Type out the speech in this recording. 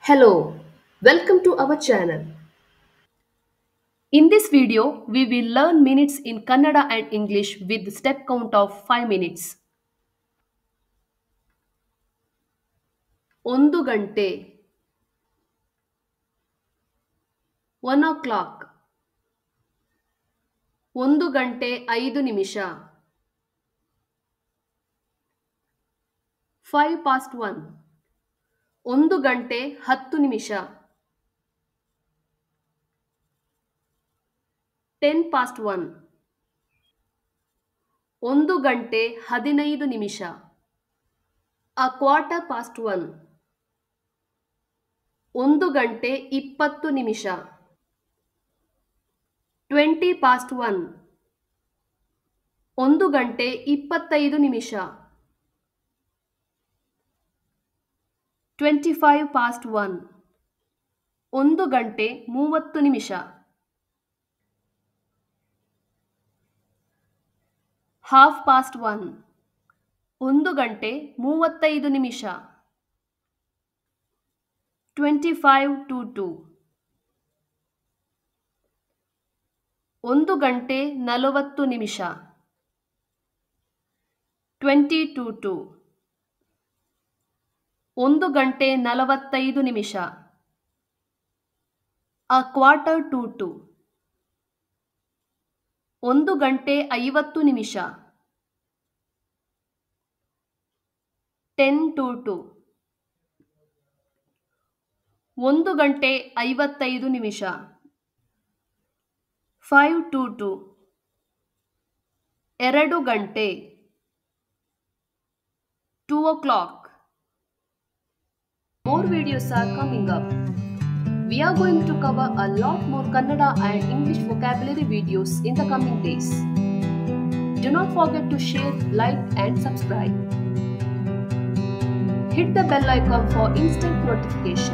Hello, welcome to our channel. In this video, we will learn minutes in Kannada and English with step count of 5 minutes. ಒಂದು ಗಂಟೆ 1 o'clock 1 ಗಂಟೆ 5 ನಿಮಿಷ 5 past 1 1 ಗಂಟೆ 10 ನಿಮಿಷ 10 past 1 1 ಗಂಟೆ 15 ನಿಮಿಷ a quarter past 1 1 ಗಂಟೆ 20 ನಿಮಿಷ 20 past 1 1 ಗಂಟೆ 25 ನಿಮಿಷ 25 past 1 1 ಗಂಟೆ 30 ನಿಮಿಷ half past 1 1 ಗಂಟೆ 35 ನಿಮಿಷ 25 to 2 1 ಗಂಟೆ 40 ನಿಮಿಷ 20 to 2 1 ಗಂಟೆ 45 ನಿಮಿಷ a quarter to 2 1 ಗಂಟೆ 50 ನಿಮಿಷ 10 to 2 1 ಗಂಟೆ 55 ನಿಮಿಷ 5 to 2 2 ಗಂಟೆ 2 o'clock. More videos are coming up. We are going to cover a lot more Kannada and English vocabulary videos in the coming days. Do not forget to share, like and subscribe. Hit the bell icon for instant notification.